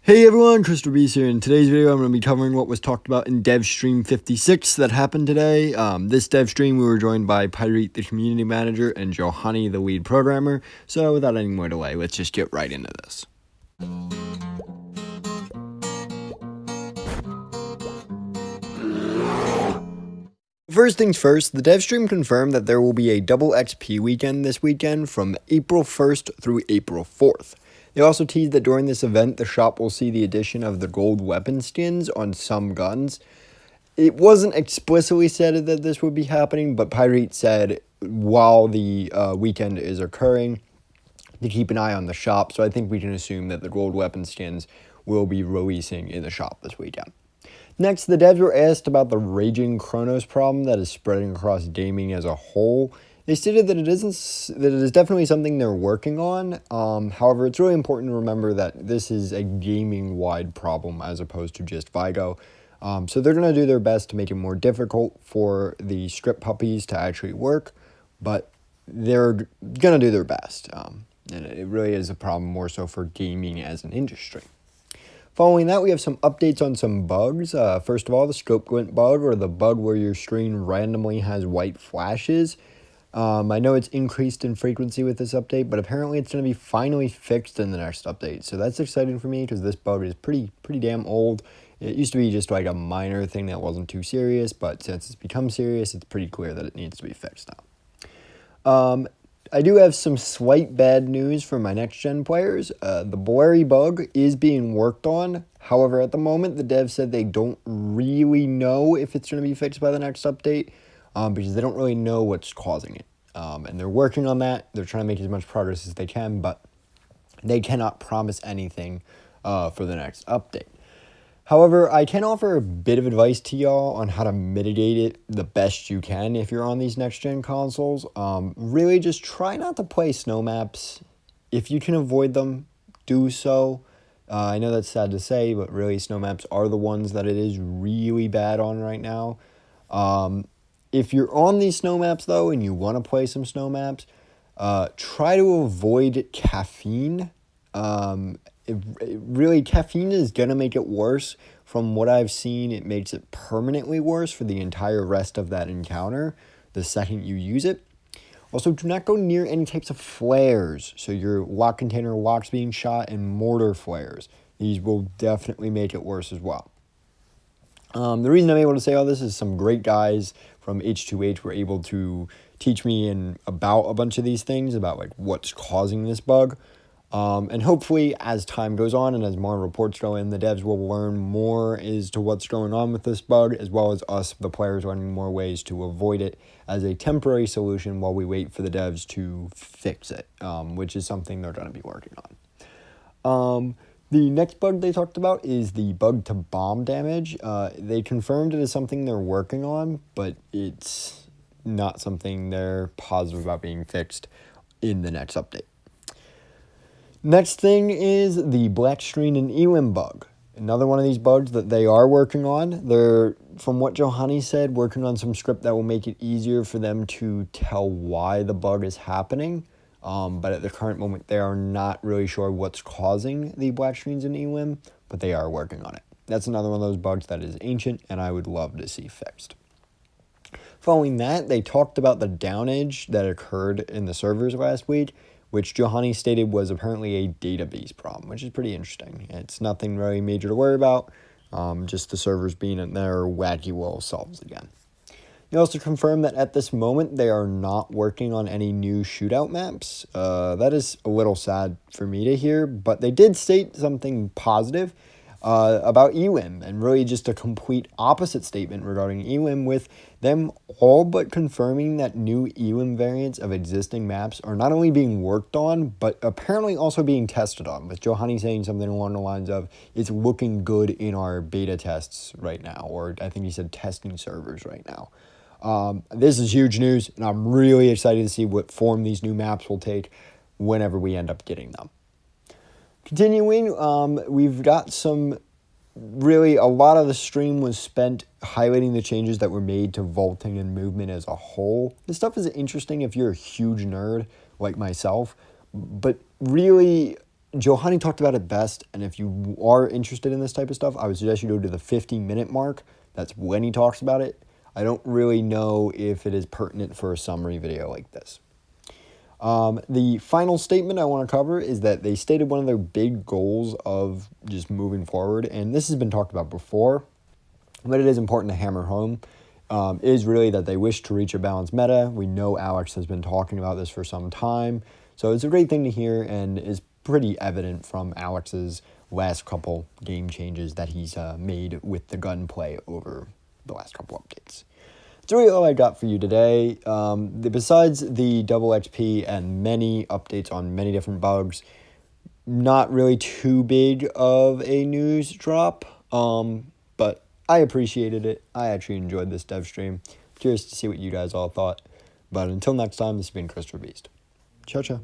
Hey everyone, Christopher Beast here. In today's video, I'm going to be covering what was talked about in Dev Stream 56 that happened today. This Dev Stream, we were joined by Pyreet, the community manager, and Johanny, the lead programmer. So without any more delay, let's just get right into this. First things first, the dev stream confirmed that there will be a double XP weekend this weekend from April 1st through April 4th. They also teased that during this event, the shop will see the addition of the gold weapon skins on some guns. It wasn't explicitly said that this would be happening, but Pyreet said while the weekend is occurring to keep an eye on the shop, so I think we can assume that the gold weapon skins will be releasing in the shop this weekend. Next, the devs were asked about the raging Kronos problem that is spreading across gaming as a whole. They stated that it is definitely something they're working on. However, it's really important to remember that this is a gaming-wide problem as opposed to just Vigor. So they're going to do their best to make it more difficult for the script puppies to actually work, but they're going to do their best. And it really is a problem more so for gaming as an industry. Following that, we have some updates on some bugs. First of all, the scope glint bug, or the bug where your screen randomly has white flashes. I know it's increased in frequency with this update, but apparently it's going to be finally fixed in the next update. So that's exciting for me because this bug is pretty damn old. It used to be just like a minor thing that wasn't too serious, but since it's become serious, it's pretty clear that it needs to be fixed now. I do have some slight bad news for my next-gen players. The blurry bug is being worked on. However, at the moment, the devs said they don't really know if it's going to be fixed by the next update because they don't really know what's causing it. And they're working on that. They're trying to make as much progress as they can, but they cannot promise anything for the next update. However, I can offer a bit of advice to y'all on how to mitigate it the best you can if you're on these next-gen consoles. Really just try not to play snow maps. If you can avoid them, do so. I know that's sad to say, but really snow maps are the ones that it is really bad on right now. If you're on these snow maps, though, and you want to play some snow maps, try to avoid caffeine. Really, caffeine is going to make it worse. From what I've seen, it makes it permanently worse for the entire rest of that encounter the second you use it. Also, do not go near any types of flares. So your lock container locks being shot and mortar flares. These will definitely make it worse as well. The reason I'm able to say all this is some great guys from H2H were able to teach me about a bunch of these things, about like what's causing this bug. And hopefully, as time goes on and as more reports go in, the devs will learn more as to what's going on with this bug, as well as us, the players, learning more ways to avoid it as a temporary solution while we wait for the devs to fix it, which is something they're going to be working on. The next bug they talked about is the bug to bomb damage. They confirmed it is something they're working on, but it's not something they're positive about being fixed in the next update. Next thing is the black screen and Elim bug. Another one of these bugs that they are working on. They're, from what Johanny said, working on some script that will make it easier for them to tell why the bug is happening. But at the current moment, they are not really sure what's causing the black screens in Elim, but they are working on it. That's another one of those bugs that is ancient and I would love to see fixed. Following that, they talked about the downage that occurred in the servers last week, which Johanny stated was apparently a database problem, which is pretty interesting. It's nothing really major to worry about, just the servers being in their wacky little selves again. He also confirmed that at this moment, they are not working on any new shootout maps. That is a little sad for me to hear, but they did state something positive about Elim, and really just a complete opposite statement regarding Elim, with them all but confirming that new Elim variants of existing maps are not only being worked on, but apparently also being tested on, with Johanny saying something along the lines of, it's looking good in our beta tests right now, or I think he said testing servers right now. This is huge news, and I'm really excited to see what form these new maps will take whenever we end up getting them. Continuing, we've got really, a lot of the stream was spent highlighting the changes that were made to vaulting and movement as a whole. This stuff is interesting if you're a huge nerd like myself, but really Johanny talked about it best, and if you are interested in this type of stuff, I would suggest you go to the 50-minute mark. That's when he talks about it. I don't really know if it is pertinent for a summary video like this. The final statement I want to cover is that they stated one of their big goals of just moving forward, and this has been talked about before, but it is important to hammer home, is really that they wish to reach a balanced meta. We know Alex has been talking about this for some time, so it's a great thing to hear and is pretty evident from Alex's last couple game changes that he's made with the gunplay over the last couple updates. That's really all I got for you today. Besides the double XP and many updates on many different bugs, not really too big of a news drop, but I appreciated it. I actually enjoyed this dev stream. Curious to see what you guys all thought. But until next time, this has been Christopher Beast. Ciao, ciao.